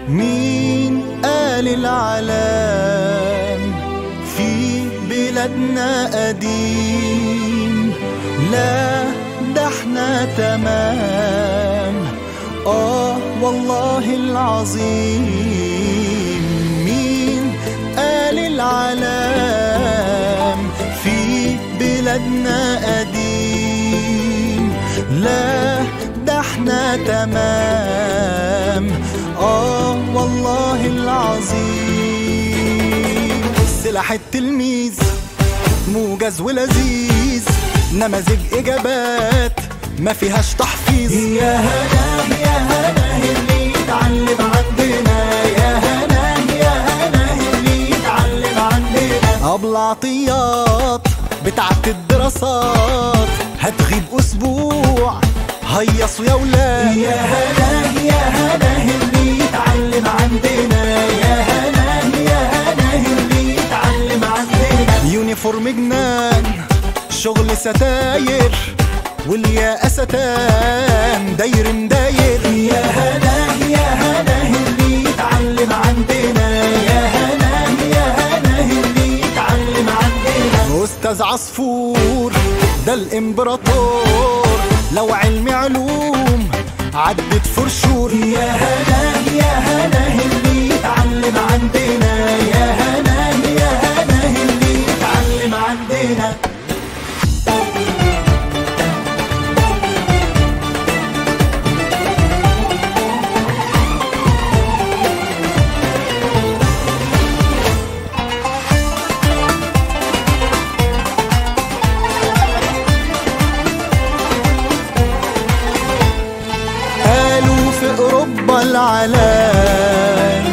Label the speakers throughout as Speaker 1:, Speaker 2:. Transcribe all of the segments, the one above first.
Speaker 1: مين قال العلام في بلادنا قديم؟ لا ده احنا تمام، والله العظيم. مين قال العلام في بلادنا قديم؟ لا ده احنا تمام، والله العظيم. سلاح التلميذ موجز ولذيذ، نماذج إجابات ما فيهاش تحفيظ. يا هنا يا هنا اللي يتعلم عندنا، يا هنا يا هنا اللي يتعلم عندنا. أبلة عطيات بتاعت الدراسات هتغيب أسبوع، هيصوا يا ولاد. يا هنا يا هنا اللي يتعلم عندنا، يا هنا يا هنا اللي يتعلم عندنا. يونيفورم جنان شغل ستاير، والياقة ستان داير مداير. يا هنا يا هنا اللي يتعلم عندنا، يا هنا يا هنا اللي يتعلم عندنا. أستاذ عصفور ده الإمبراطور، لو علمي علوم عدت فرشور. يا هنا يا هنا اللي يتعلم عندنا، يا هنا يا هنا اللي يتعلم عندنا. العلام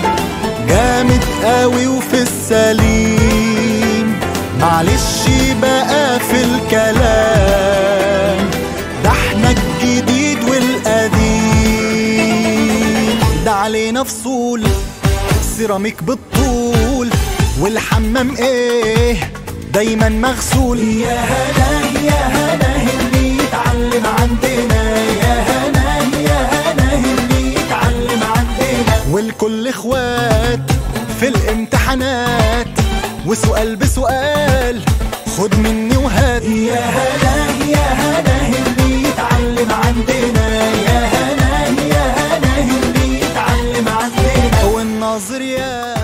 Speaker 1: جامد قوي وفي السليم، معلش بقى في الكلام، ده احنا الجديد والقديم. ده علينا فصول سيراميك بالطول، والحمام ايه دايما مغسول. يا هنا يا هنا اللي يتعلم عندنا، يا هنا يا هنا اللي يتعلم عندنا. والكل اخوات في الامتحانات، وسؤال بسؤال خد مني وهات. يا هنا يا هنا اللي يتعلم عندنا، يا هنا يا هنا اللي يتعلم عندنا. والناظر يا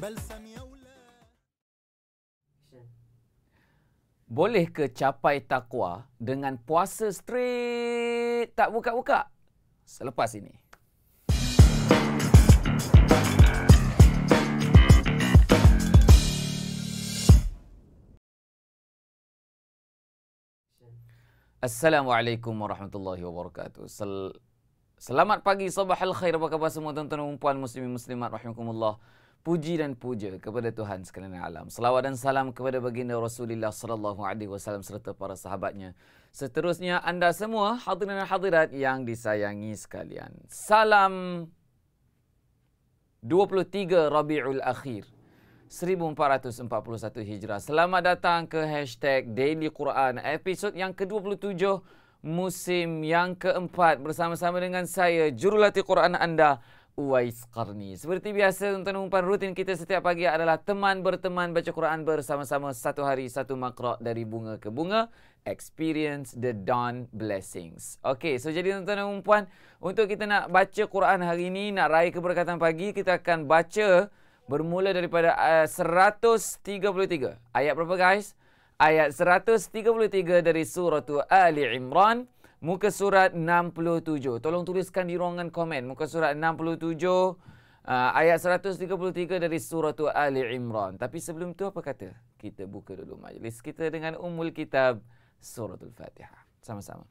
Speaker 1: بلسم يا ولاد.
Speaker 2: Boleh ke capai takwa dengan puasa straight tak buka-buka? Selepas ini. Assalamualaikum warahmatullahi wabarakatuh. Selamat pagi, sabah al-khair. Apa khabar semua tuan-tuan dan puan muslimin muslimat rahimakumullah. Puji dan puja kepada Tuhan sekalian alam. Selawat dan salam kepada baginda Rasulullah sallallahu alaihi wasallam serta para sahabatnya. Seterusnya anda semua hadirin dan hadirat yang disayangi sekalian. Salam 23 Rabiul Akhir 1441 Hijrah. Selamat datang ke hashtag Daily Quran episod yang ke-27 musim yang keempat bersama-sama dengan saya Jurulatih Quran anda Uwais Qarni. Seperti biasa tuan-tuan dan puan, rutin kita setiap pagi adalah teman berteman baca Quran bersama-sama, satu hari satu makra dari bunga ke bunga. Experience the dawn blessings. Okey, so jadi tuan-tuan dan puan, untuk kita nak baca Quran hari ini, nak raih keberkatan pagi, kita akan baca bermula daripada 133. Ayat berapa guys? Ayat 133 dari surah Ali Imran, muka surat 67. Tolong tuliskan di ruangan komen. Muka surat 67, ayat 133 dari surah Ali Imran. Tapi sebelum tu apa kata? Kita buka dulu majlis kita dengan Ummul Kitab Suratul Fatihah. Sama-sama.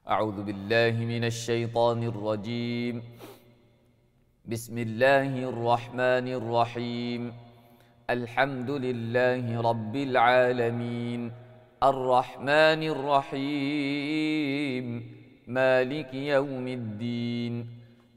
Speaker 2: A'udzu billahi minasy syaithanir rajim. Bismillahirrahmanirrahim. Alhamdulillahi rabbil alamin. Ar-Rahmanir Rahim. Maliki yaumiddin.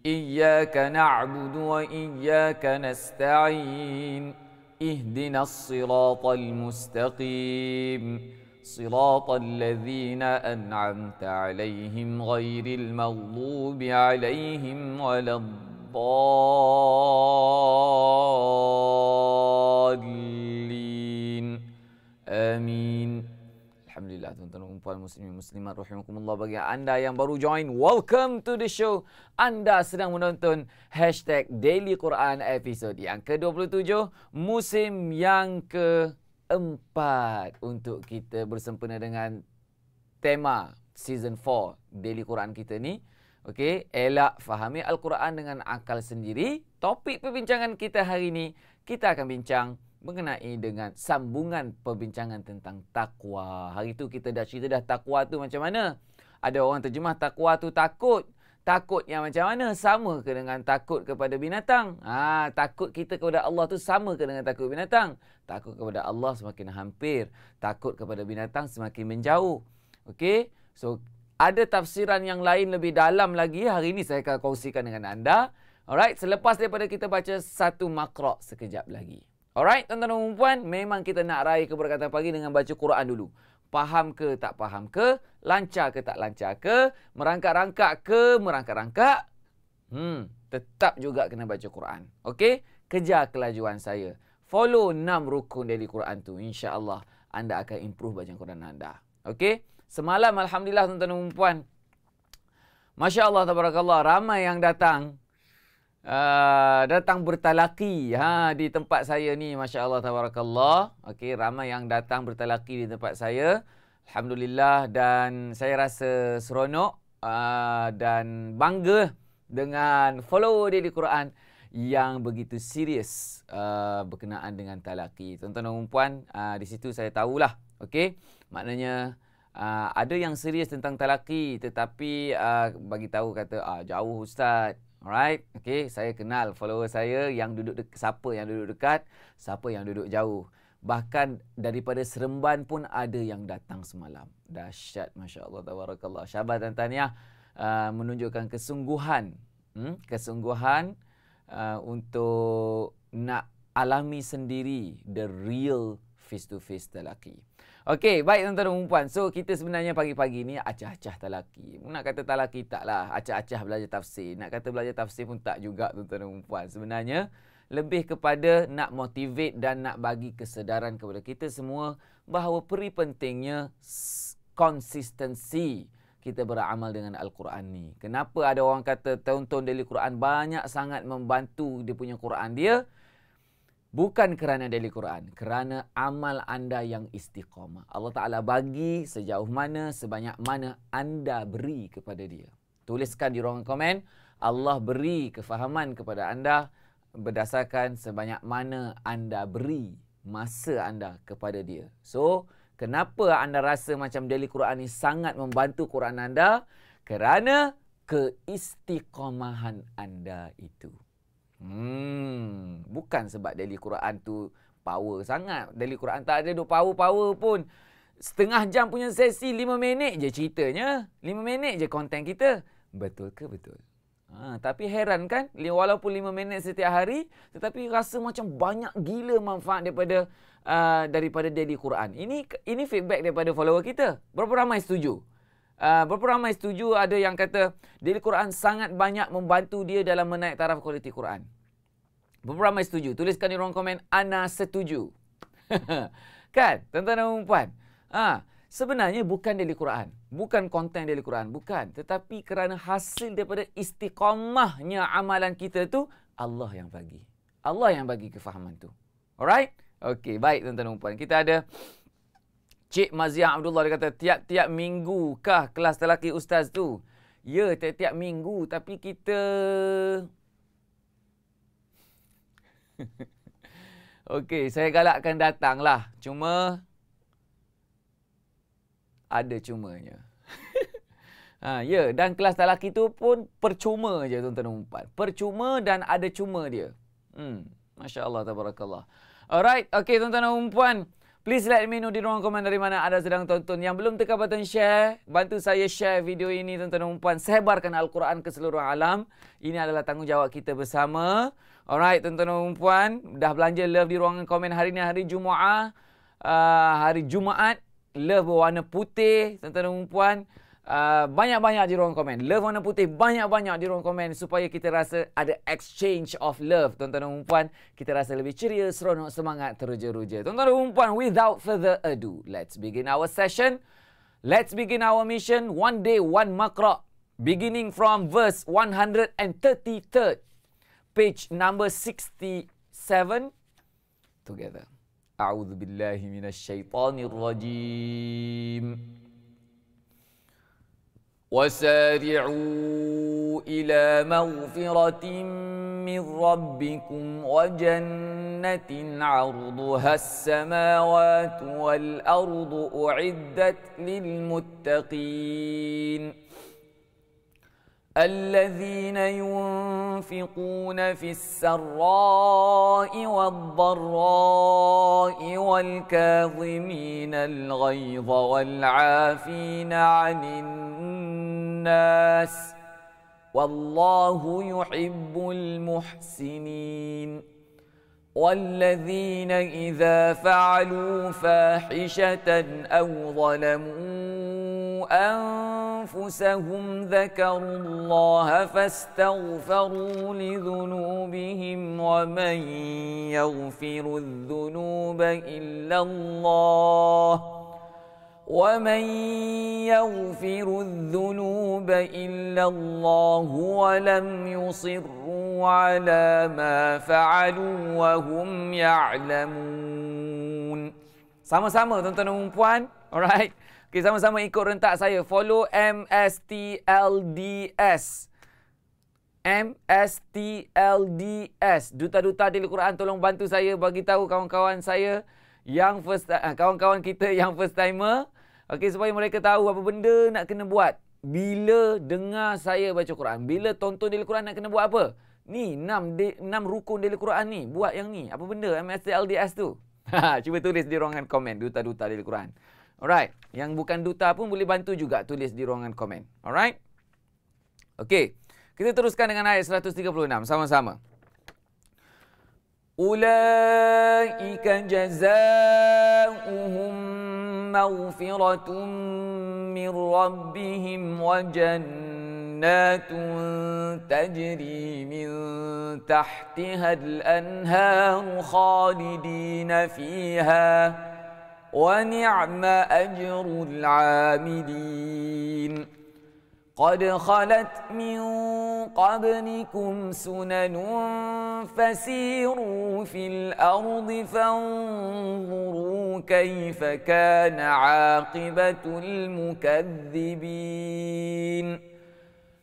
Speaker 2: Iyyaka na'budu wa iyyaka nasta'in. Ihdinas siratal mustaqim. Siratal ladzina an'amta 'alaihim ghairil maghdubi 'alaihim waladdallin. waladdallin. Amin. Alhamdulillah tuan-tuan dan puan muslimin muslimat rahimakumullah, bagi anda yang baru join, welcome to the show. Anda sedang menonton #Daily Quran episode yang ke-27 musim yang keempat untuk kita bersempena dengan tema season 4 Daily Quran kita ni. Okey, elak fahami Al-Quran dengan akal sendiri. Topik perbincangan kita hari ni, kita akan bincang mengenai dengan sambungan perbincangan tentang takwa. Hari tu kita dah cerita dah takwa tu macam mana. Ada orang terjemah takwa tu takut. Takut yang macam mana? Sama ke dengan takut kepada binatang? Takut kita kepada Allah tu sama ke dengan takut binatang? Takut kepada Allah semakin hampir. Takut kepada binatang semakin menjauh. Okey? So, ada tafsiran yang lain lebih dalam lagi. Hari ini saya akan kongsikan dengan anda. Alright, selepas daripada kita baca satu makra' sekejap lagi. Alright, tuan-tuan dan puan, memang kita nak raih keberkatan pagi dengan baca Quran dulu. Faham ke tak faham ke? Lancar ke tak lancar ke? Merangkak-rangkak ke merangkak-rangkak? Tetap juga kena baca Quran. Okey? Kejar kelajuan saya. Follow 6 rukun dari Quran tu. InsyaAllah anda akan improve bacaan Quran anda. Okey? Semalam Alhamdulillah tuan-tuan dan puan, Masya Allah, tabarakallah, ramai yang datang bertalaki di tempat saya ni. Masya Allah, tabarakallah. Okey, ramai yang datang bertalaki di tempat saya. Alhamdulillah, dan saya rasa seronok dan bangga dengan follower Daily Quran yang begitu serius berkenaan dengan talaki. Tuan-tuan dan puan, di situ saya tahulah. Okey, maknanya ada yang serius tentang talaki tetapi bagi tahu kata jauh ustaz. Alright, okey, saya kenal follower saya yang duduk siapa yang duduk dekat, siapa yang duduk jauh. Bahkan daripada Seremban pun ada yang datang semalam. Dahsyat, masya-Allah, tabarakallah. Syabas dan tahniah menunjukkan kesungguhan, untuk nak alami sendiri the real face to face talaki. Okey, baik tuan-tuan dan puan. So, kita sebenarnya pagi-pagi ni acah-acah talaki. Nak kata talaki taklah, acah-acah belajar tafsir. Nak kata belajar tafsir pun tak juga tuan-tuan dan puan. Sebenarnya, lebih kepada nak motivate dan nak bagi kesedaran kepada kita semua bahawa peri pentingnya konsistensi kita beramal dengan Al-Quran ni. Kenapa ada orang kata tonton Daily Quran banyak sangat membantu dia punya Quran dia? Bukan kerana Daily Quran, kerana amal anda yang istiqamah. Allah Ta'ala bagi sejauh mana, sebanyak mana anda beri kepada dia. Tuliskan di ruangan komen, Allah beri kefahaman kepada anda berdasarkan sebanyak mana anda beri masa anda kepada dia. So, kenapa anda rasa macam Daily Quran ni sangat membantu Quran anda? Kerana keistiqamahan anda itu. Bukan sebab Daily Quran tu power sangat. Daily Quran tak ada power-power pun. Setengah jam punya sesi, 5 minit je ceritanya. 5 minit je konten kita. Betul ke betul? Tapi heran kan, walaupun 5 minit setiap hari, tetapi rasa macam banyak gila manfaat daripada Daily Quran. Ini feedback daripada follower kita. Berapa ramai setuju? Berapa ramai setuju? Ada yang kata Daily Quran sangat banyak membantu dia dalam menaik taraf kualiti Quran. Berapa ramai setuju? Tuliskan di ruang komen, ana setuju. Kan? Tuan-tuan dan puan. Sebenarnya bukan Daily Quran. Bukan konten Daily Quran. Bukan. Tetapi kerana hasil daripada istiqamahnya amalan kita tu, Allah yang bagi. Allah yang bagi kefahaman tu. Alright? Okey, baik tuan-tuan dan puan. Kita ada Cik Maziah Abdullah, dia kata, tiap-tiap minggu kah kelas lelaki ustaz tu? Ya, tiap-tiap minggu. Tapi kita... Okey, saya galakkan datanglah. Cuma... ada cumanya. Ya, dan kelas lelaki tu pun percuma je tuan-tuan dan puan. Percuma dan ada cuma dia. Masya Allah, tabarakallah. Alright, okey tuan-tuan dan puan. Please let me know di ruang komen dari mana anda sedang tonton. Yang belum tekan button share, bantu saya share video ini tuan-tuan dan puan. Sebarkan Al-Quran ke seluruh alam. Ini adalah tanggungjawab kita bersama. Alright tuan-tuan dan puan. Dah belanja love di ruangan komen hari ni, hari Jumaat. Hari Jumaat. Love berwarna putih tuan-tuan dan puan. banyak-banyak di ruang komen. Love warna putih banyak-banyak di ruang komen supaya kita rasa ada exchange of love. Tuan-tuan dan puan, kita rasa lebih ceria, seronok, semangat, teruja-ruja. Tuan-tuan dan puan, without further ado, let's begin our session. Let's begin our mission. One day, one makra. Beginning from verse 133rd. Page number 67. Together. A'udzu billahi minasyaitonir rajim. وسارعوا إلى مغفرة من ربكم وجنة عرضها السماوات والأرض أعدت للمتقين الذين ينفقون في السراء والضراء والكاظمين الغيظ والعافين عن الناس والله يحب المحسنين والذين إذا فعلوا فاحشة أو ظلموا أنفسهم ذكروا الله فاستغفروا لذنوبهم ومن يغفر الذنوب إلا الله ولم يصروا على ما فعلوا وهم يعلمون. Sama-sama tuan-tuan dan puan. Alright. Okay, sama-sama ikut rentak saya. Follow MSTLDS. MSTLDS. Duta-duta Daily Quran, tolong bantu saya bagi tahu kawan-kawan saya yang kawan-kawan kita yang first timer. Okey, supaya mereka tahu apa benda nak kena buat bila dengar saya baca Quran. Bila tonton Daily Quran nak kena buat apa? Ni 6 rukun Daily Quran ni. Buat yang ni. Apa benda MSTLDS tu? Cuba tulis di ruangan komen duta-duta Daily Quran. Alright. Yang bukan duta pun boleh bantu juga tulis di ruangan komen. Alright. Okey. Kita teruskan dengan ayat 136 sama-sama. Ulaika jazaohum maghfiratun min rabbihim wa jannatun tajri min tahtiha al-anharu khalidina fiha wa ni'ma ajrul 'amilin. قد خلت من قبلكم سنن فسيروا في الأرض فانظروا كيف كان عاقبة المكذبين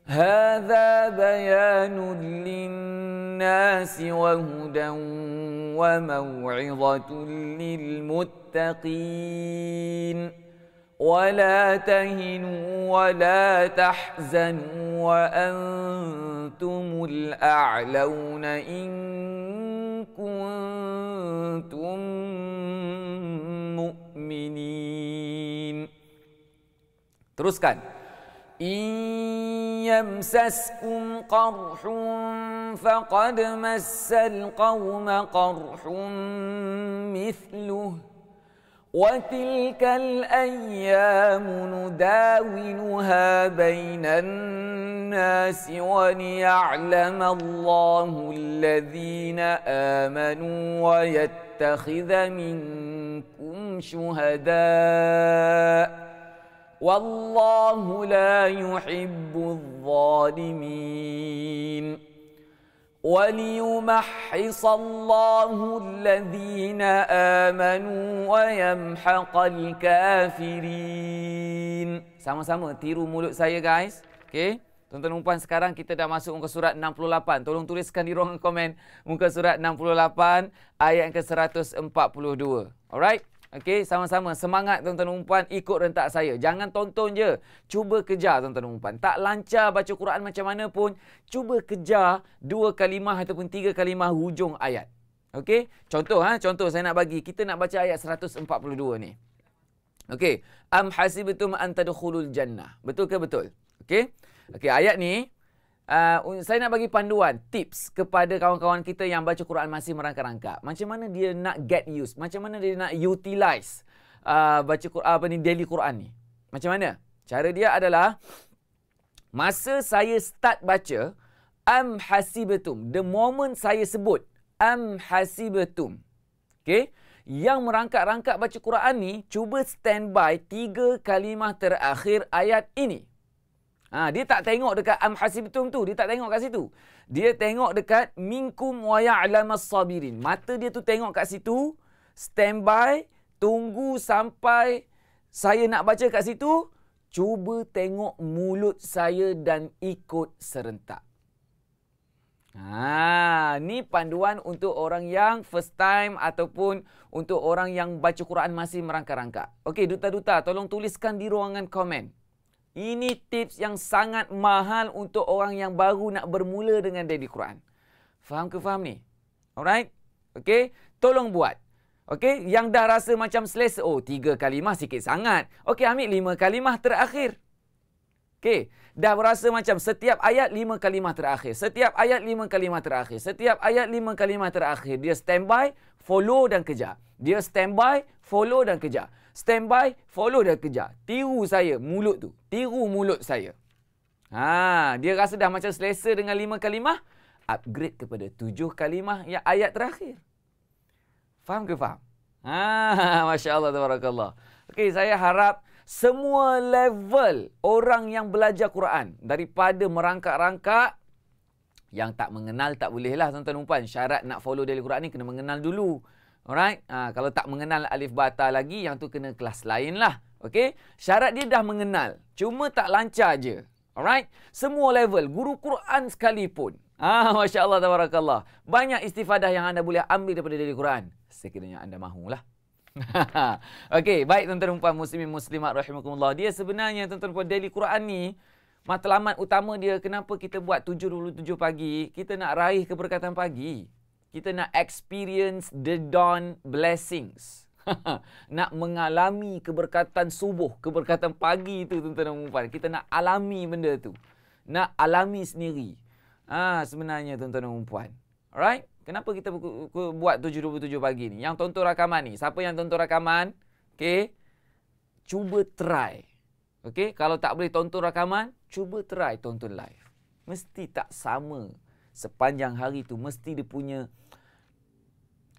Speaker 2: هذا بيان للناس وهدى وموعظة للمتقين ولا تهنوا ولا تحزنوا وأنتم الأعلون إن كنتم مؤمنين. Teruskan. إن يمسسكم قرح فقد مس القوم قرح مثله وتلك الأيام نداولها بين الناس وليعلم الله الذين آمنوا ويتخذ منكم شهداء والله لا يحب الظالمين وليمحص الله الذين آمنوا ويمحق الكافرين. Sama-sama tiru mulut saya guys. Okey. Tuan-tuan dan puan, sekarang kita dah masuk muka surat 68. Tolong tuliskan di ruangan komen muka surat 68 ayat yang ke-142. Alright? Okey, sama-sama semangat tuan-tuan dan puan, ikut rentak saya. Jangan tonton je, cuba kejar tuan-tuan dan puan. Tak lancar baca Quran macam mana pun, cuba kejar 2 kalimah ataupun 3 kalimah hujung ayat. Okey, contoh saya nak bagi, kita nak baca ayat 142 ni. Okey, am hasibtum an tadkhulul jannah. Betul ke betul? Okey. Okey, ayat ni saya nak bagi panduan, tips kepada kawan-kawan kita yang baca Quran masih merangkak-rangkak. Macam mana dia nak get used, macam mana dia nak utilize baca Quran daily Quran ni. Macam mana? Cara dia adalah, masa saya start baca, am hasibatum. The moment saya sebut, am hasibatum. Okay? Yang merangkak-rangkak baca Quran ni, cuba standby 3 kalimah terakhir ayat ini. Dia tak tengok dekat am hasibtum tu. Dia tak tengok kat situ. Dia tengok dekat minkum wa ya'lamas sabirin. Mata dia tu tengok kat situ. Standby. Tunggu sampai saya nak baca kat situ. Cuba tengok mulut saya dan ikut serentak. Ni panduan untuk orang yang first time ataupun untuk orang yang baca Quran masih merangkak-rangkak. Okey, duta-duta, tolong tuliskan di ruangan komen. Ini tips yang sangat mahal untuk orang yang baru nak bermula dengan daily Quran. Faham ke faham ni? Alright? Okey, tolong buat. Okey, yang dah rasa macam selesa, 3 kalimah sikit sangat. Okey, ambil 5 kalimah terakhir. Okey, dah berasa macam setiap ayat 5 kalimah terakhir. Setiap ayat 5 kalimah terakhir. Setiap ayat 5 kalimah terakhir. Dia standby, follow dan kejar. Dia standby, follow dan kejar. Standby, follow dan kejar. Tiru saya mulut tu. Tiru mulut saya. Dia rasa dah macam selesa dengan 5 kalimah. Upgrade kepada 7 kalimah yang ayat terakhir. Faham ke faham? Masya Allah, tabarakallah. Okey, saya harap semua level orang yang belajar Quran, daripada merangkak-rangkak, yang tak mengenal tak bolehlah tuan-tuan dan puan. Syarat nak follow daily Quran ni kena mengenal dulu. Alright? Kalau tak mengenal alif bata lagi, yang tu kena kelas lain lah. Okey? Syarat dia dah mengenal. Cuma tak lancar je. Alright? Semua level. Guru Quran sekalipun. Masya Allah, tabarakallah. Banyak istifadah yang anda boleh ambil daripada daily Quran. Sekiranya anda mahulah. Okey, baik tuan-tuan dan puan muslimin muslimat rahimakumullah. Dia sebenarnya tuan-tuan dan puan, daily Quran ni, matlamat utama dia kenapa kita buat 7.27 pagi, kita nak raih keberkatan pagi. Kita nak experience the dawn blessings. Nak mengalami keberkatan subuh, keberkatan pagi tu tuan-tuan dan puan. Kita nak alami benda tu. Nak alami sendiri. Sebenarnya tuan-tuan dan puan. Alright? Kenapa kita buat 7.27 pagi ni? Yang tonton rakaman ni. Siapa yang tonton rakaman? Okay. Cuba try. Okay. Kalau tak boleh tonton rakaman, cuba try tonton live. Mesti tak sama. Sepanjang hari tu, mesti dia punya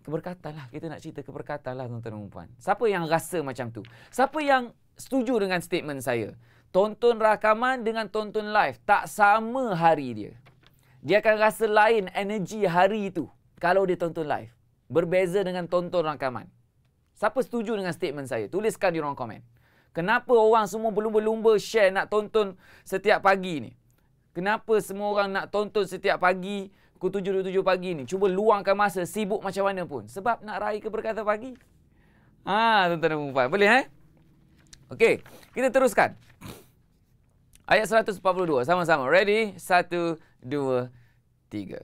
Speaker 2: keberkatan lah. Kita nak cerita keberkatan lah tuan-tuan dan puan. Siapa yang rasa macam tu? Siapa yang setuju dengan statement saya? Tonton rakaman dengan tonton live. Tak sama hari dia. Dia akan rasa lain energi hari itu kalau dia tonton live. Berbeza dengan tonton rakaman. Siapa setuju dengan statement saya? Tuliskan di ruang komen. Kenapa orang semua berlumba-lumba share nak tonton setiap pagi ni? Kenapa semua orang nak tonton setiap pagi, pukul 7.27 pagi ni? Cuba luangkan masa, sibuk macam mana pun. Sebab nak raih keberkatan pagi. Tuan-tuan dan puan. Boleh Okey, kita teruskan. Ayat 142. Sama-sama. Ready? 1, 2, 3.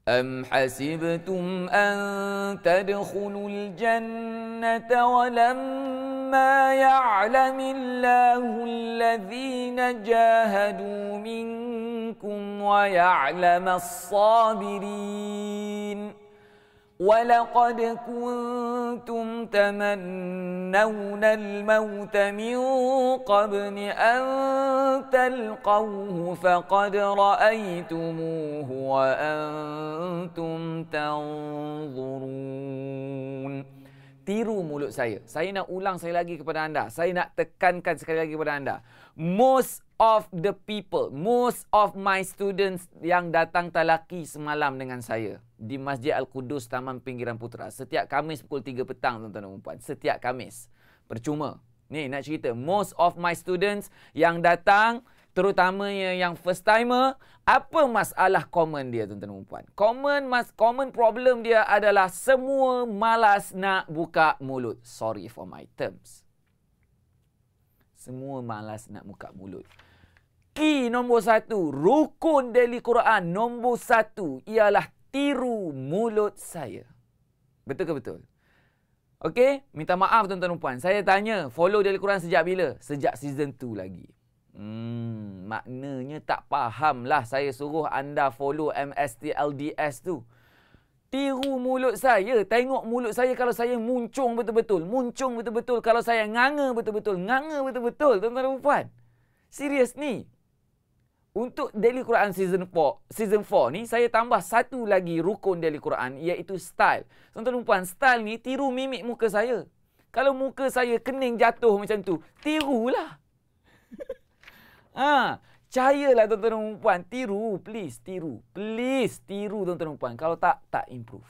Speaker 2: Am hasibtum an tadkhulul jannata wa lamma ya'lamillahu alladhina jahadu minkum wa ya'lamas sabirin. وَلَقَدْ كُنْتُمْ تَمَنَّوْنَ الْمَوْتَ مِنْ قَبْلِ أَنْ تَلْقَوْهُ فَقَدْ رَأَيْتُمُوهُ وَأَنْتُمْ تَنْظُرُونَ. Tiru mulut saya. Saya nak ulang sekali lagi kepada anda. Saya nak tekankan sekali lagi kepada anda. Most of the people, most of my students yang datang talaki semalam dengan saya di Masjid Al-Qudus Taman Pinggiran Putra. Setiap Khamis pukul 3 petang tuan-tuan dan puan. Setiap Khamis. Percuma. Ni nak cerita. Most of my students yang datang, terutamanya yang first timer, apa masalah common dia tuan-tuan dan puan? Common problem dia adalah semua malas nak buka mulut. Sorry for my terms. Semua malas nak buka mulut. Key nombor 1, rukun daily Quran nombor 1 ialah tiru mulut saya. Betul ke betul? Okey, minta maaf tuan-tuan dan puan. Saya tanya, follow daily Quran sejak bila? Sejak season 2 lagi. Maknanya tak faham lah saya suruh anda follow MST LDS tu. Tiru mulut saya. Tengok mulut saya kalau saya muncung betul-betul. Muncung betul-betul. Kalau saya nganga betul-betul. Nganga betul-betul. Tuan-tuan dan puan. Serius ni. Untuk Daily Quran Season 4 ni, saya tambah satu lagi rukun Daily Quran, iaitu style. Tuan-tuan dan puan, style ni tiru mimik muka saya. Kalau muka saya kening jatuh macam tu, tirulah. Cahayalah tuan-tuan dan puan, tiru. Please, tiru. Please, tiru tuan-tuan dan puan. Kalau tak improve.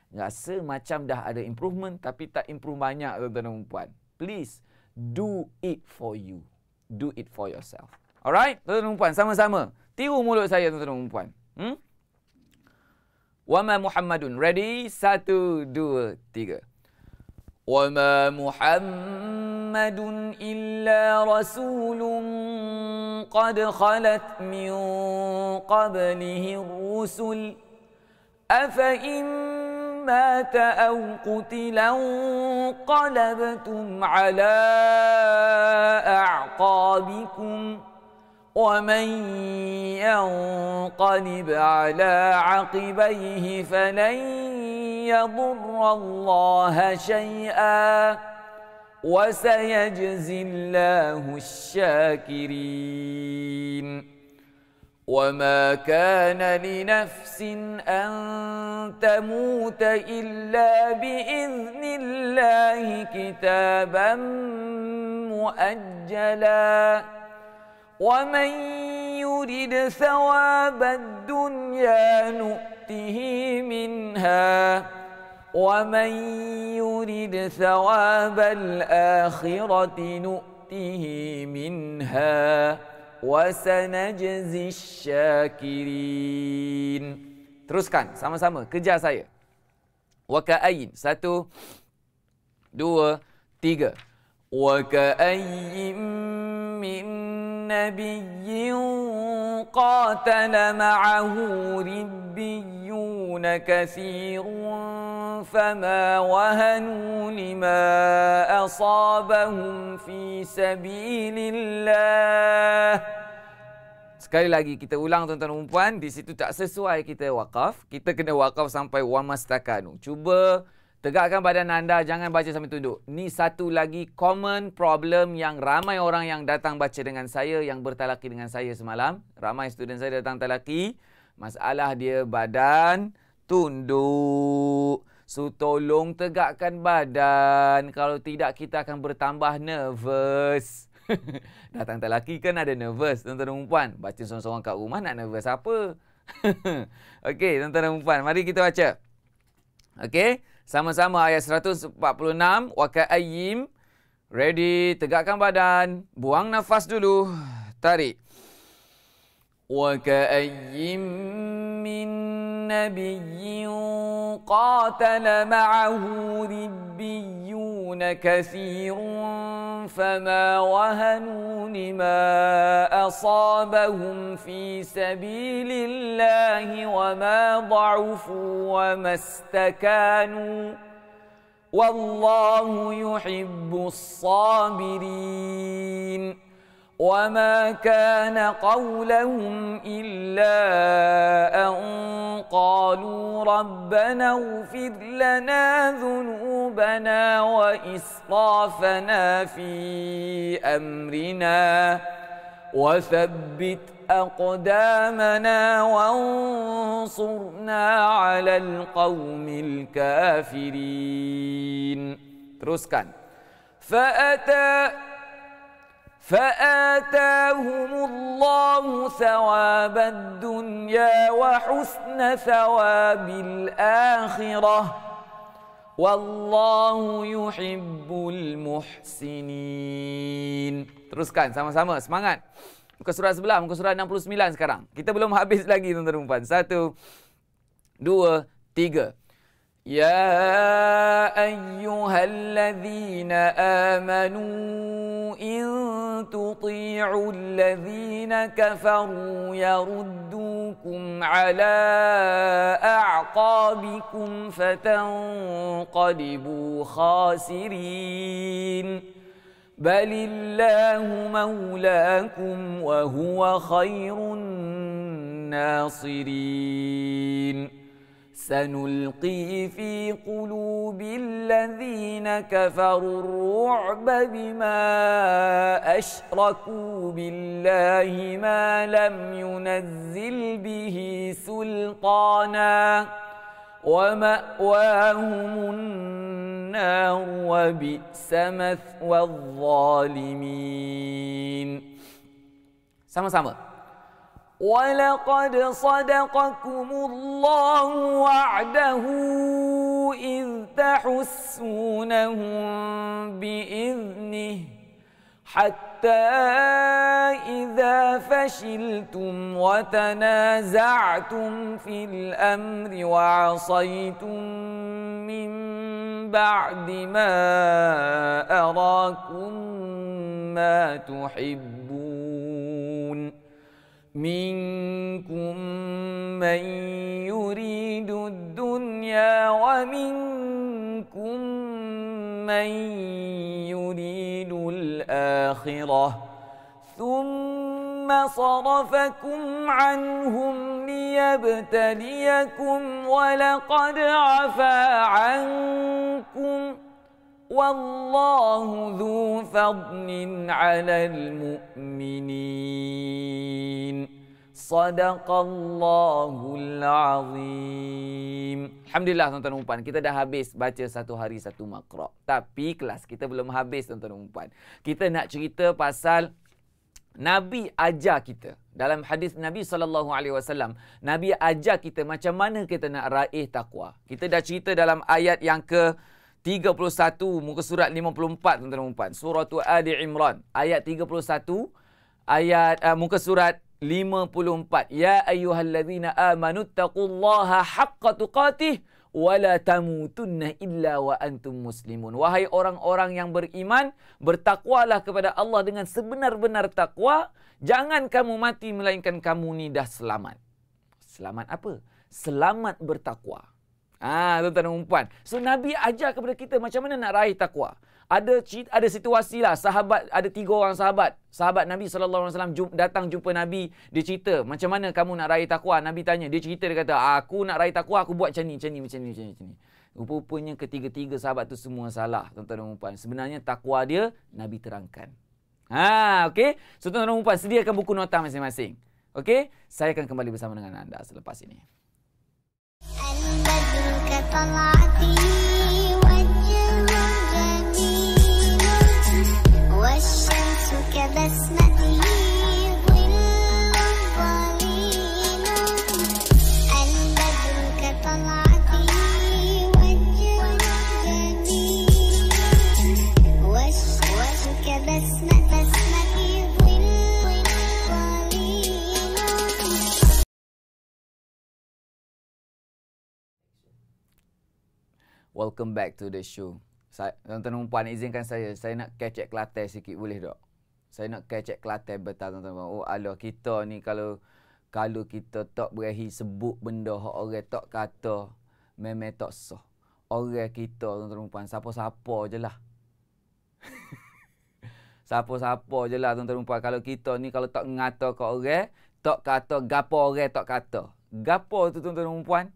Speaker 2: Rasa macam dah ada improvement, tapi tak improve banyak tuan-tuan dan puan. Please, do it for you. Do it for yourself. Alright, tuan-tuan dan puan, sama-sama. Tiru mulut saya, tuan-tuan dan puan. Wa ma Muhammadun. Ready? 1, 2, 3. Wa ma Muhammadun illa rasulun qad khalat min qablihi rusul. Afa مات أو قتلا انقلبتم على أعقابكم ومن ينقلب على عقبيه فلن يضر الله شيئا وسيجزي الله الشاكرين. وما كان لنفس أن تموت إلا بإذن الله كتابا مؤجلا ومن يرد ثواب الدنيا نؤته منها ومن يرد ثواب الآخرة نؤته منها وَسَنَجْزِي الشَّاكِرِينَ. Teruskan sama-sama, kejar saya. وَكَأَيِّن. 1, 2, 3. وَكَأَيِّن مِّن نَّبِيٍّ قَاتَلَ مَعَهُ رِبِّيُّونَ كَثِيرٌ فَمَا وَهَنُوا لِمَا أَصَابَهُمْ فِي سَبِيلِ اللَّهِ. Sekali lagi kita ulang tuan-tuan dan puan, di situ tak sesuai kita wakaf. Kita kena wakaf sampai wa mastakanu. Cuba tegakkan badan anda, jangan baca sampai tunduk. Ni satu lagi common problem yang ramai orang yang datang baca dengan saya, yang bertalaki dengan saya semalam. Ramai student saya datang talaki. Masalah dia badan tunduk. So, tolong tegakkan badan. Kalau tidak, kita akan bertambah nervous. Datang talaki kan ada nervous, tuan-tuan dan puan. Baca seorang-seorang kat rumah nak nervous apa? Okey, tuan-tuan dan puan, mari kita baca. Okey, sama-sama ayat 146. Wa ka'ayyim. Ready, tegakkan badan. Buang nafas dulu. Tarik. Wa ka'ayyim min nabiyyin qatala ma'ahu ribbiyuna kathirun fama wahanu lima asabahum fi sabilillahi wa ma dha'ufu wa mastakanu wallahu yuhibbus sabirin. وَمَا كَانَ قَوْلَهُمْ إِلَّا أَنْ قَالُوا رَبَّنَا اغْفِرْ لَنَا ذُنُوبَنَا وَإِسْرَافَنَا فِي أَمْرِنَا وَثَبِّتْ أَقْدَامَنَا وَانصُرْنَا عَلَى الْقَوْمِ الْكَافِرِينَ. Teruskan. فآتاهم الله ثواب الدنيا وحسن ثواب الآخرة والله يحب المحسنين. Teruskan sama-sama, semangat. Muka surah sebelah, muka surah 69 sekarang. Kita belum habis lagi tuan-tuan dan puan. 1, 2, 3. يا أيها الذين آمنوا إن تطيعوا الذين كفروا يردوكم على أعقابكم فتنقلبوا خاسرين بل الله مولاكم وهو خير الناصرين. سنلقي في قلوب الذين كفروا الرعب بما أشركوا بالله ما لم ينزل به سلطانا ومأواهم النار وبئس مثوى الظالمين. Sama-sama. وَلَقَدْ صَدَقَكُمُ اللَّهُ وَعْدَهُ إِذْ تَحُسُّونَهُم بِإِذْنِهِ حَتَّى إِذَا فَشِلْتُمْ وَتَنَازَعْتُمْ فِي الْأَمْرِ وَعَصَيْتُمْ مِنْ بَعْدِ مَا أَرَاكُمْ مَا تُحِبُّونَ منكم من يريد الدنيا ومنكم من يريد الآخرة ثم صرفكم عنهم ليبتليكم ولقد عفا عنكم والله ذو فضل على المؤمنين صدق الله العظيم. Alhamdulillah tuan-tuan dan puan, kita dah habis baca satu hari satu makra. Tapi kelas kita belum habis tuan-tuan dan puan. Kita nak cerita pasal Nabi ajar kita. Dalam hadis Nabi SAW, Nabi ajar kita macam mana kita nak raih takwa. Kita dah cerita dalam ayat yang ke 31 muka surat 54 tuan-tuan dan puan. Surah Ali Imran ayat 31 ayat muka surat 54. Ya ayyuhallazina amanu taqullaha haqqa tuqatih wa la tamutunna illa wa antum muslimun. Wahai orang-orang yang beriman, bertakwalah kepada Allah dengan sebenar-benar takwa, jangan kamu mati melainkan kamu ni dah selamat. Selamat apa? Selamat bertakwa. Tuan-tuan dan puan. So Nabi ajar kepada kita macam mana nak raih takwa. Ada situasi lah, ada 3 orang sahabat Nabi SAW datang jumpa Nabi. Dia cerita macam mana kamu nak raih takwa. Nabi tanya, dia cerita, dia kata aku nak raih takwa, aku buat macam ni. Rupa-rupanya ketiga-tiga sahabat tu semua salah tuan-tuan dan puan. Sebenarnya takwa dia Nabi terangkan. Okey. So tuan-tuan dan puan, sediakan buku nota masing-masing. Okey, saya akan kembali bersama dengan anda selepas ini.
Speaker 3: البدر كطلعته وجهه جميل والشمس كبسمته ظل ظليل البدر كطلعته وجهه جميل والشمس كبسمته ظل ظليل.
Speaker 2: Welcome back to the show. Tuan-tuan dan puan, izinkan saya nak kecek Kelantan sikit, boleh tak? Saya nak kecek Kelantan betul tuan-tuan dan puan. Oh alah, kita ni kalau kita tak berahi sebut benda hak orang tak kata, memang tak sah. Orang kita tuan-tuan dan puan, siapa-siapa je lah. Siapa-siapa je lah tuan-tuan dan puan. Kalau kita ni kalau tak ngata ke orang, tak kata gapo orang tak kata. Gapo tu tuan-tuan dan puan?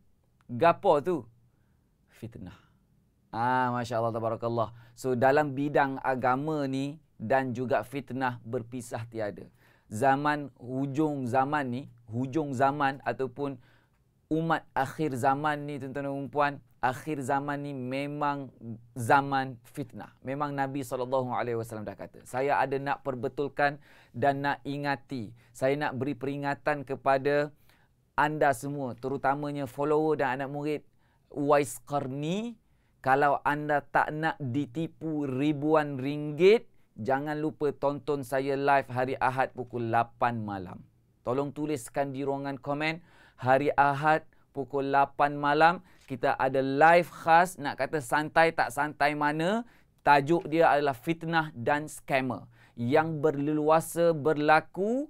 Speaker 2: Gapo tu? Fitnah. Masya Allah, tabarakallah. So dalam bidang agama ni dan juga fitnah berpisah tiada. Hujung zaman ataupun umat akhir zaman ni tuan-tuan dan puan, akhir zaman ni memang zaman fitnah. Memang Nabi SAW dah kata. Saya ada nak perbetulkan dan nak ingati. Saya nak beri peringatan kepada anda semua, terutamanya follower dan anak murid Uwais Qarni. Kalau anda tak nak ditipu ribuan ringgit, jangan lupa tonton saya live hari Ahad pukul 8 malam. Tolong tuliskan di ruangan komen, hari Ahad pukul 8 malam, kita ada live khas, nak kata santai tak santai mana. Tajuk dia adalah fitnah dan scammer yang berleluasa berlaku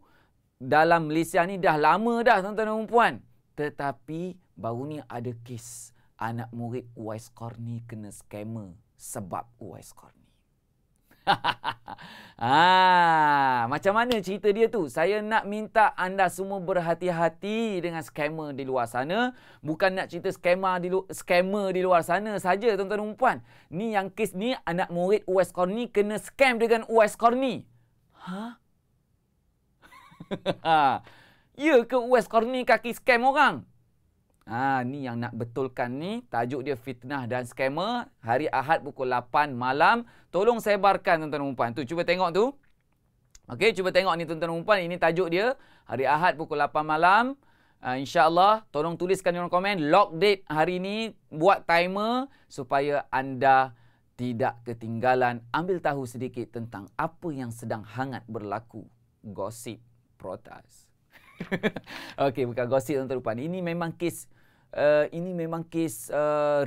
Speaker 2: dalam Malaysia ni dah lama dah tuan-tuan dan puan. Tetapi baru ni ada kes anak murid Uwais Qarni kena scammer sebab Uwais Qarni. Macam mana cerita dia tu? Saya nak minta anda semua berhati-hati dengan scammer di luar sana. Bukan nak cerita scammer di luar sana saja, tuan-tuan dan puan. Ni yang kes ni, anak murid Uwais Qarni kena scam dengan Uwais Qarni. Ya ke Uwais Qarni kaki scam orang? Ni yang nak betulkan ni. Tajuk dia fitnah dan scammer. Hari Ahad pukul 8 malam. Tolong sebarkan tuan-tuan dan puan. Tu, cuba tengok tu. Okey, cuba tengok ni tuan-tuan dan puan. Ini tajuk dia. Hari Ahad pukul 8 malam. InsyaAllah, tolong tuliskan di dalam komen. Lock date hari ni. Buat timer supaya anda tidak ketinggalan. Ambil tahu sedikit tentang apa yang sedang hangat berlaku. Gosip protas. Okey, bukan gosip tuan-tuan dan puan. Ini memang kes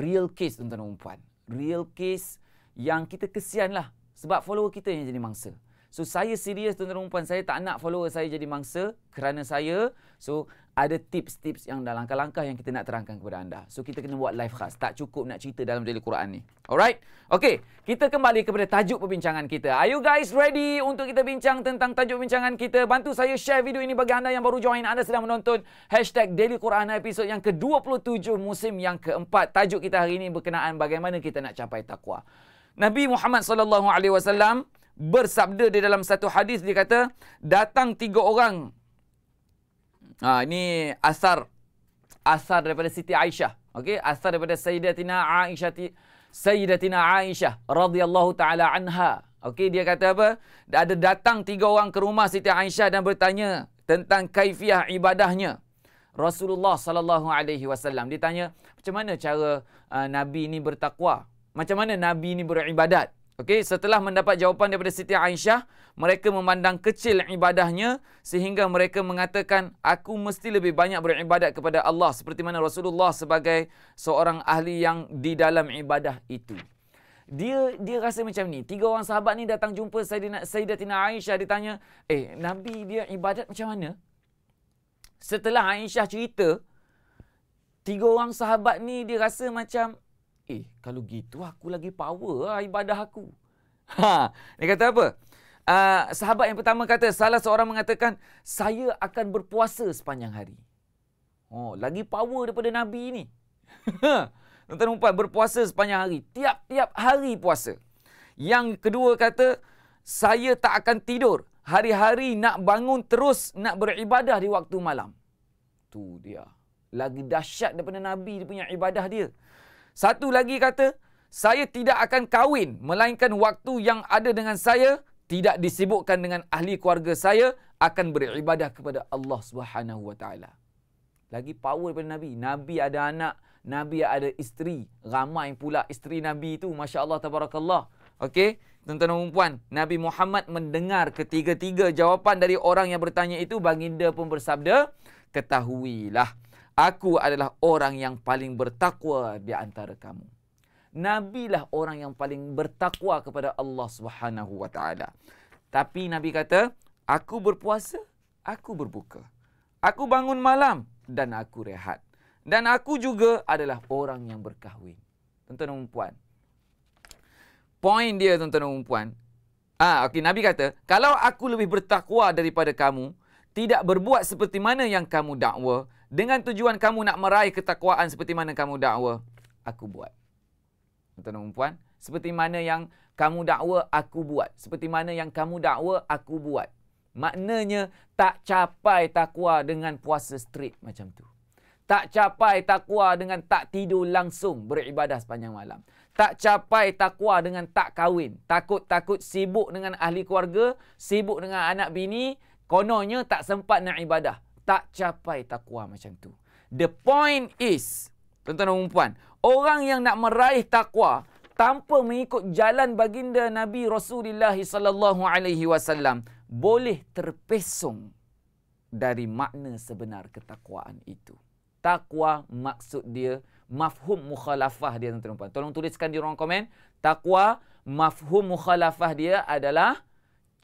Speaker 2: real case tuan-tuan dan puan. Real case yang kita kesian lah. Sebab follower kita yang jadi mangsa. So saya serius tuan-tuan dan puan. Saya tak nak follower saya jadi mangsa kerana saya. So ada tips-tips yang dah langkah-langkah yang kita nak terangkan kepada anda. So kita kena buat live khas. Tak cukup nak cerita dalam Daily Quran ni. Alright? Okey, kita kembali kepada tajuk perbincangan kita. Are you guys ready untuk kita bincang tentang tajuk perbincangan kita? Bantu saya share video ini bagi anda yang baru join. Anda sedang menonton #Daily Quran episod yang ke-27 musim yang keempat. Tajuk kita hari ini berkenaan bagaimana kita nak capai takwa. Nabi Muhammad SAW bersabda di dalam satu hadis, dia kata, datang 3 orang. Ini asar daripada Siti Aisyah. Okey, asar daripada Sayyidatina Aisyah radhiyallahu taala anha. Okey, dia kata apa? Ada datang 3 orang ke rumah Siti Aisyah dan bertanya tentang kaifiah ibadahnya. Rasulullah sallallahu alaihi wasallam ditanya, macam mana cara Nabi ni bertakwa? Macam mana Nabi ni beribadat? Okey, setelah mendapat jawapan daripada Siti Aisyah, mereka memandang kecil ibadahnya sehingga mereka mengatakan, aku mesti lebih banyak beribadat kepada Allah seperti mana Rasulullah sebagai seorang ahli yang di dalam ibadah itu. Dia rasa macam ni. 3 orang sahabat ni datang jumpa Sayyidatina Aisyah, ditanya, Nabi dia ibadat macam mana? Setelah Aisyah cerita, 3 orang sahabat ni dia rasa macam, kalau gitu aku lagi power lah ibadah aku. Dia kata apa? Sahabat yang pertama kata, salah seorang mengatakan, saya akan berpuasa sepanjang hari. Lagi power daripada Nabi ni. Tuan-tuan dan puan, berpuasa sepanjang hari. Tiap-tiap hari puasa. Yang kedua kata, saya tak akan tidur. Hari-hari nak bangun terus nak beribadah di waktu malam. Tu dia. Lagi dahsyat daripada Nabi dia punya ibadah dia. Satu lagi kata, saya tidak akan kahwin, melainkan waktu yang ada dengan saya tidak disibukkan dengan ahli keluarga saya, akan beribadah kepada Allah Subhanahu Wa Taala. Lagi power daripada Nabi. Nabi ada anak, Nabi ada isteri. Ramai pula isteri Nabi itu, masya-Allah tabarakallah. Okey, tuan-tuan dan puan, Nabi Muhammad mendengar ketiga-tiga jawapan dari orang yang bertanya itu. Baginda pun bersabda, ketahuilah, aku adalah orang yang paling bertakwa di antara kamu. Nabi lah orang yang paling bertakwa kepada Allah Subhanahu Wa Taala. Tapi Nabi kata, aku berpuasa, aku berbuka. Aku bangun malam dan aku rehat. Dan aku juga adalah orang yang berkahwin. Tuan-tuan dan puan. Poin dia tuan-tuan dan puan. Okey, Nabi kata, kalau aku lebih bertakwa daripada kamu, tidak berbuat seperti mana yang kamu dakwa, dengan tujuan kamu nak meraih ketakwaan seperti mana kamu dakwa, aku buat. Tuan-tuan dan puan, seperti mana yang kamu dakwa, aku buat. Seperti mana yang kamu dakwa, aku buat. Maknanya, tak capai takwa dengan puasa straight macam tu. Tak capai takwa dengan tak tidur langsung beribadah sepanjang malam. Tak capai takwa dengan tak kahwin. Takut-takut sibuk dengan ahli keluarga, sibuk dengan anak bini, kononnya tak sempat nak ibadah. Tak capai takwa macam tu. The point is, tuan-tuan dan puan, orang yang nak meraih takwa tanpa mengikut jalan baginda Nabi Rasulullah sallallahu alaihi wasallam boleh terpesong dari makna sebenar ketakwaan itu. Takwa maksud dia, mafhum mukhalafah dia, tuan-tuan dan puan. Tolong tuliskan di ruang komen. Takwa, mafhum mukhalafah dia adalah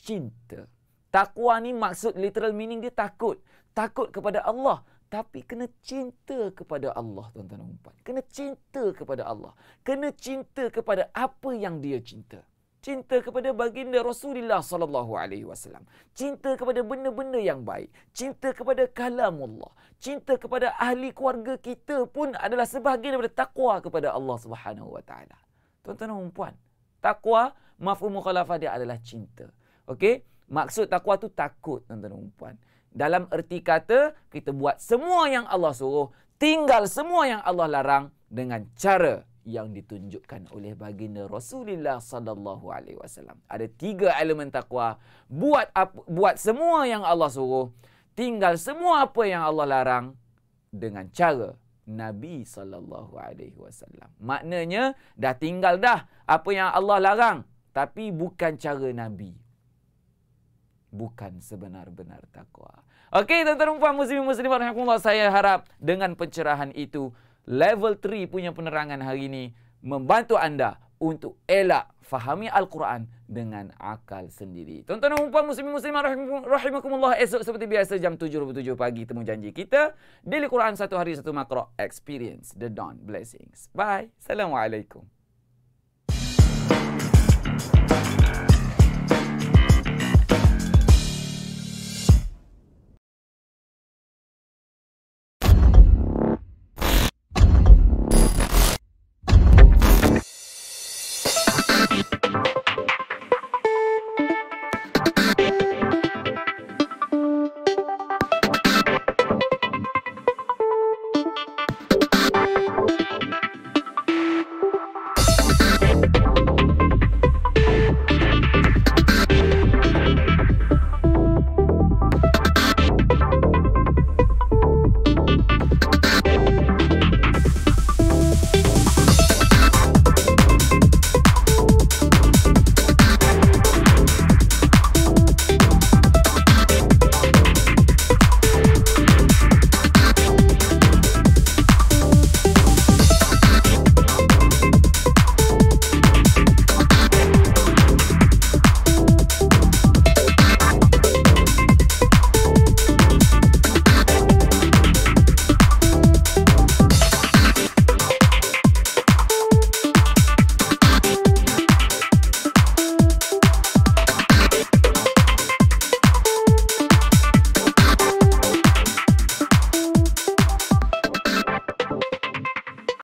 Speaker 2: cinta. Takwa ni maksud literal meaning dia takut. Takut kepada Allah. Tapi kena cinta kepada Allah, tuan-tuan dan puan. Kena cinta kepada Allah. Kena cinta kepada apa yang dia cinta. cinta kepada baginda Rasulullah sallallahu alaihi wasallam, cinta kepada benda-benda yang baik, cinta kepada kalamullah, cinta kepada ahli keluarga kita pun adalah sebahagian daripada takwa kepada Allah Subhanahu wa taala. Tuan-tuan dan puan, takwa mafhum mukhalafah dia adalah cinta. Okey? Maksud takwa tu takut, tuan-tuan dan puan. Dalam erti kata, kita buat semua yang Allah suruh, tinggal semua yang Allah larang dengan cara yang ditunjukkan oleh baginda Rasulullah sallallahu alaihi wasallam. Ada 3 elemen takwa. Buat semua yang Allah suruh, tinggal semua apa yang Allah larang dengan cara Nabi sallallahu alaihi wasallam. Maknanya dah tinggal dah apa yang Allah larang, tapi bukan cara Nabi. Bukan sebenar-benar takwa. Okey, tuan-tuan dan puan muslimin muslimat rahimakumullah, saya harap dengan pencerahan itu level 3 punya penerangan hari ini membantu anda untuk elak fahami Al-Quran dengan akal sendiri. Tuan-tuan dan puan muslimin muslimat rahimakumullah, esok seperti biasa jam 7.27 pagi temu janji kita Daily Quran 1 hari 1 Maqra Experience the Dawn Blessings. Bye. Assalamualaikum.